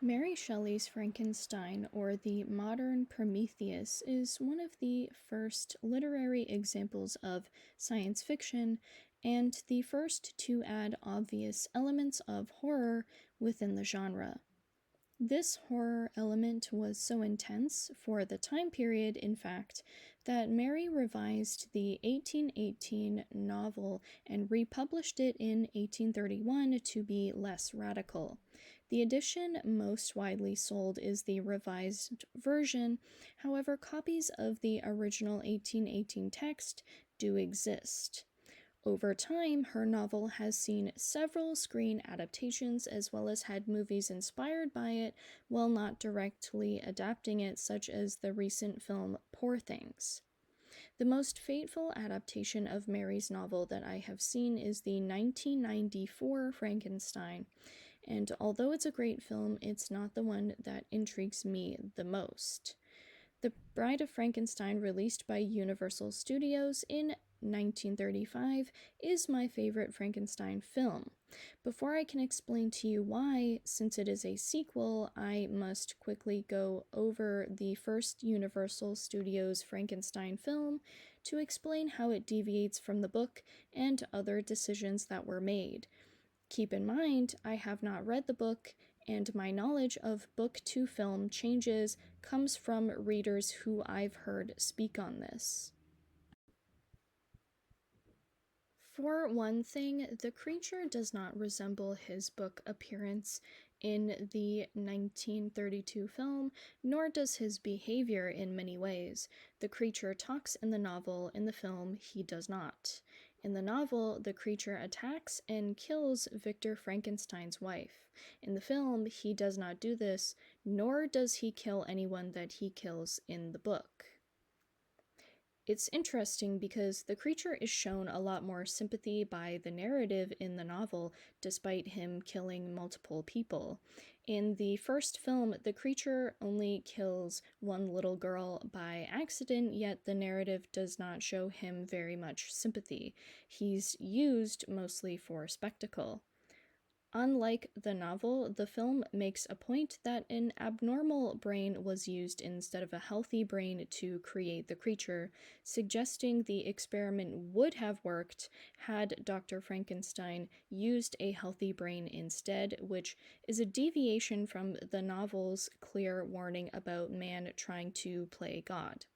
Mary Shelley's Frankenstein, or the modern Prometheus, is one of the first literary examples of science fiction and the first to add obvious elements of horror within the genre. This horror element was so intense for the time period, in fact, that Mary revised the 1818 novel and republished it in 1831 to be less radical. The edition most widely sold is the revised version, however, copies of the original 1818 text do exist. Over time, her novel has seen several screen adaptations as well as had movies inspired by it while not directly adapting it, such as the recent film Poor Things. The most fateful adaptation of Mary's novel that I have seen is the 1994 Frankenstein, and although it's a great film, it's not the one that intrigues me the most. The Bride of Frankenstein, released by Universal Studios in 1935, is my favorite Frankenstein film. Before I can explain to you why, since it is a sequel, I must quickly go over the first Universal Studios Frankenstein film to explain how it deviates from the book and other decisions that were made. Keep in mind, I have not read the book, and my knowledge of book to film changes comes from readers who I've heard speak on this. For one thing, the creature does not resemble his book appearance in the 1932 film, nor does his behavior in many ways. The creature talks in the novel, in the film, he does not. In the novel, the creature attacks and kills Victor Frankenstein's wife. In the film, he does not do this, nor does he kill anyone that he kills in the book. It's interesting because the creature is shown a lot more sympathy by the narrative in the novel, despite him killing multiple people. In the first film, the creature only kills one little girl by accident, yet the narrative does not show him very much sympathy. He's used mostly for spectacle. Unlike the novel, the film makes a point that an abnormal brain was used instead of a healthy brain to create the creature, suggesting the experiment would have worked had Dr. Frankenstein used a healthy brain instead, which is a deviation from the novel's clear warning about man trying to play God.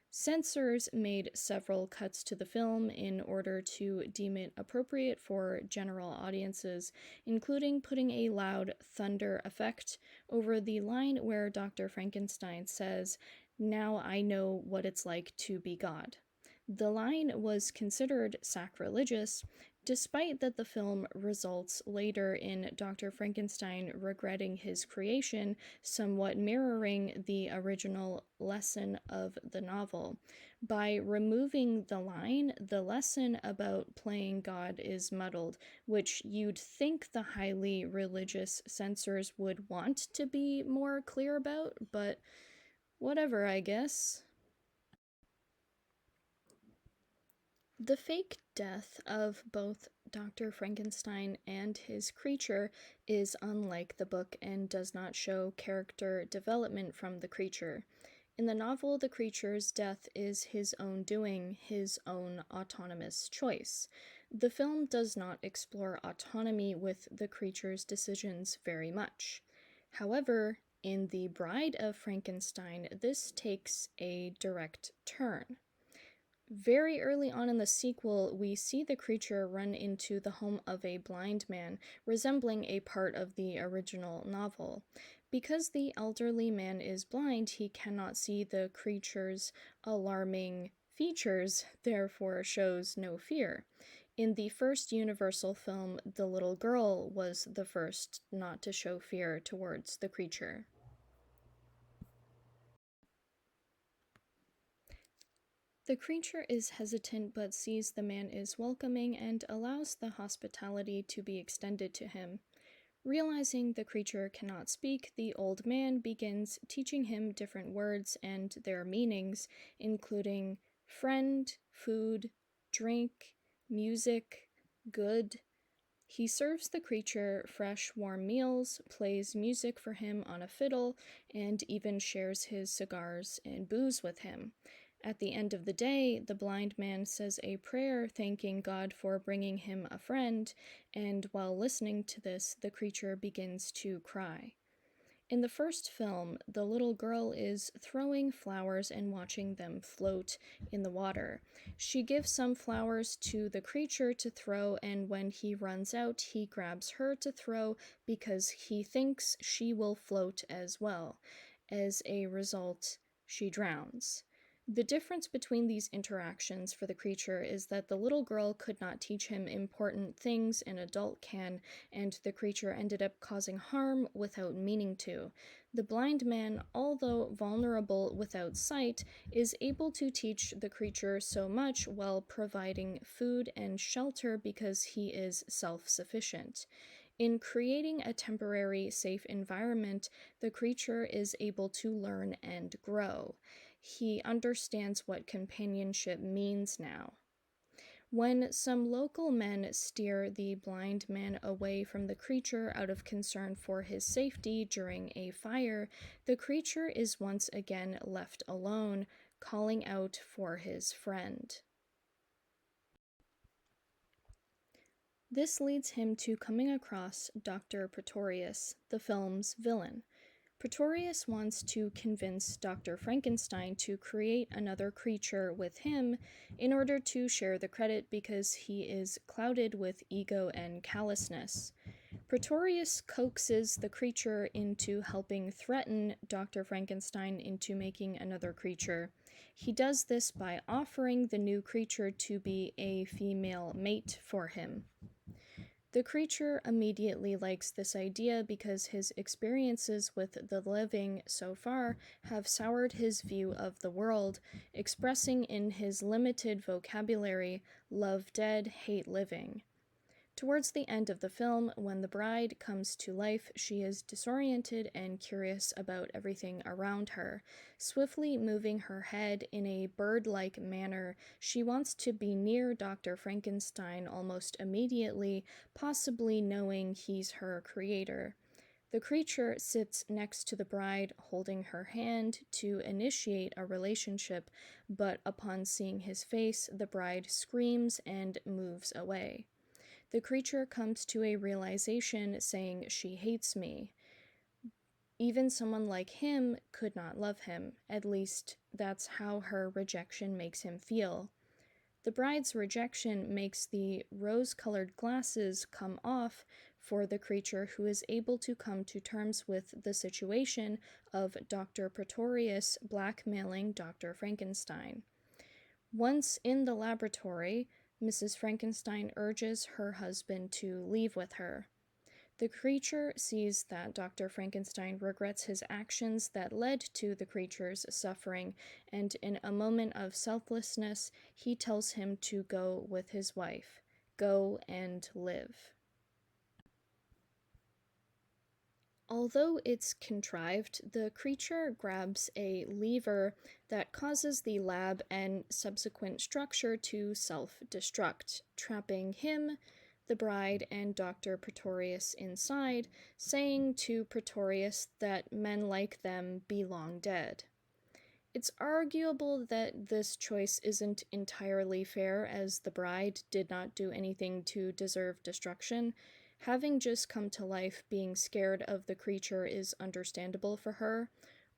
Censors made several cuts to the film in order to deem it appropriate for general audiences, including putting a loud thunder effect over the line where Dr. Frankenstein says, "Now I know what it's like to be God." The line was considered sacrilegious, despite that the film results later in Dr. Frankenstein regretting his creation, somewhat mirroring the original lesson of the novel. By removing the line, the lesson about playing God is muddled, which you'd think the highly religious censors would want to be more clear about, but whatever, I guess. The fake death of both Dr. Frankenstein and his creature is unlike the book and does not show character development from the creature. In the novel, the creature's death is his own doing, his own autonomous choice. The film does not explore autonomy with the creature's decisions very much. However, in The Bride of Frankenstein, this takes a direct turn. Very early on in the sequel, we see the creature run into the home of a blind man, resembling a part of the original novel. Because the elderly man is blind, he cannot see the creature's alarming features, therefore shows no fear. In the first Universal film, the little girl was the first not to show fear towards the creature. The creature is hesitant but sees the man is welcoming and allows the hospitality to be extended to him. Realizing the creature cannot speak, the old man begins teaching him different words and their meanings, including friend, food, drink, music, good. He serves the creature fresh, warm meals, plays music for him on a fiddle, and even shares his cigars and booze with him. At the end of the day, the blind man says a prayer thanking God for bringing him a friend, and while listening to this, the creature begins to cry. In the first film, the little girl is throwing flowers and watching them float in the water. She gives some flowers to the creature to throw, and when he runs out, he grabs her to throw because he thinks she will float as well. As a result, she drowns. The difference between these interactions for the creature is that the little girl could not teach him important things an adult can, and the creature ended up causing harm without meaning to. The blind man, although vulnerable without sight, is able to teach the creature so much while providing food and shelter because he is self-sufficient. In creating a temporary, safe environment, the creature is able to learn and grow. He understands what companionship means now. When some local men steer the blind man away from the creature out of concern for his safety during a fire, the creature is once again left alone, calling out for his friend. This leads him to coming across Dr. Pretorius, the film's villain. Pretorius wants to convince Dr. Frankenstein to create another creature with him in order to share the credit because he is clouded with ego and callousness. Pretorius coaxes the creature into helping threaten Dr. Frankenstein into making another creature. He does this by offering the new creature to be a female mate for him. The creature immediately likes this idea because his experiences with the living so far have soured his view of the world, expressing in his limited vocabulary, love dead, hate living. Towards the end of the film, when the bride comes to life, she is disoriented and curious about everything around her. Swiftly moving her head in a bird-like manner, she wants to be near Dr. Frankenstein almost immediately, possibly knowing he's her creator. The creature sits next to the bride, holding her hand to initiate a relationship, but upon seeing his face, the bride screams and moves away. The creature comes to a realization saying, "She hates me." Even someone like him could not love him, at least that's how her rejection makes him feel. The bride's rejection makes the rose-colored glasses come off for the creature, who is able to come to terms with the situation of Dr. Pretorius blackmailing Dr. Frankenstein. Once in the laboratory, Mrs. Frankenstein urges her husband to leave with her. The creature sees that Dr. Frankenstein regrets his actions that led to the creature's suffering, and in a moment of selflessness, he tells him to go with his wife. Go and live. Although it's contrived, the creature grabs a lever that causes the lab and subsequent structure to self-destruct, trapping him, the bride, and Dr. Pretorius inside, saying to Pretorius that men like them belong dead. It's arguable that this choice isn't entirely fair, as the bride did not do anything to deserve destruction. Having just come to life, being scared of the creature is understandable for her.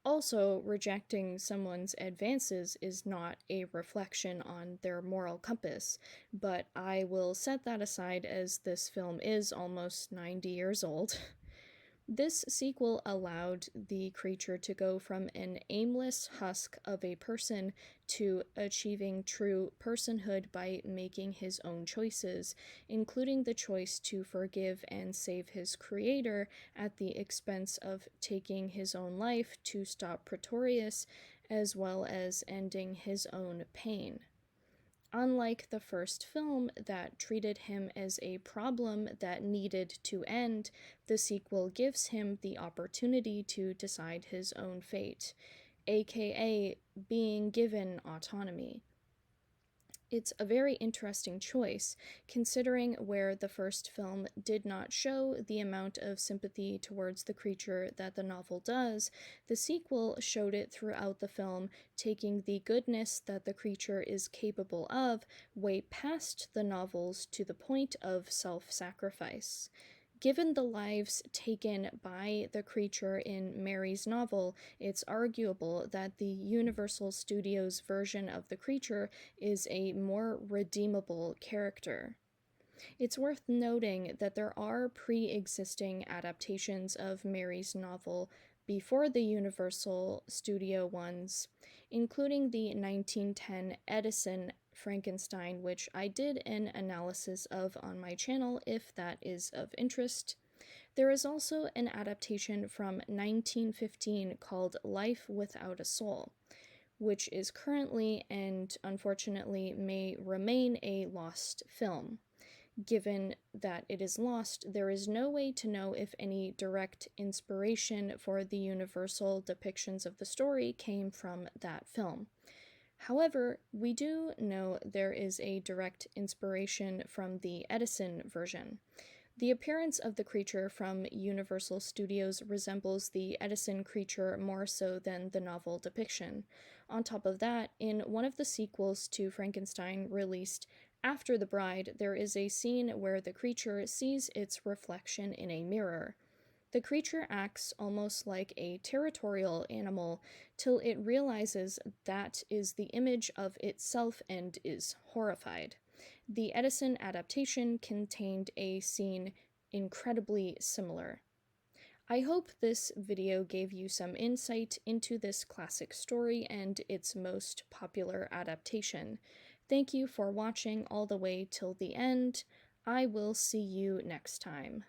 Also, rejecting someone's advances is not a reflection on their moral compass, but I will set that aside as this film is almost 90 years old. This sequel allowed the creature to go from an aimless husk of a person to achieving true personhood by making his own choices, including the choice to forgive and save his creator at the expense of taking his own life to stop Pretorius, as well as ending his own pain. Unlike the first film that treated him as a problem that needed to end, the sequel gives him the opportunity to decide his own fate, aka being given autonomy. It's a very interesting choice, considering where the first film did not show the amount of sympathy towards the creature that the novel does. The sequel showed it throughout the film, taking the goodness that the creature is capable of way past the novels to the point of self sacrifice. Given the lives taken by the creature in Mary's novel, it's arguable that the Universal Studios version of the creature is a more redeemable character. It's worth noting that there are pre existing adaptations of Mary's novel before the Universal Studio ones, including the 1910 Edison Frankenstein, which I did an analysis of on my channel if that is of interest. There is also an adaptation from 1915 called Life Without a Soul, which is currently and unfortunately may remain a lost film. Given that it is lost, there is no way to know if any direct inspiration for the universal depictions of the story came from that film. However, we do know there is a direct inspiration from the Edison version. The appearance of the creature from Universal Studios resembles the Edison creature more so than the novel depiction. On top of that, in one of the sequels to Frankenstein released after The Bride, there is a scene where the creature sees its reflection in a mirror. The creature acts almost like a territorial animal till it realizes that is the image of itself and is horrified. The Edison adaptation contained a scene incredibly similar. I hope this video gave you some insight into this classic story and its most popular adaptation. Thank you for watching all the way till the end. I will see you next time.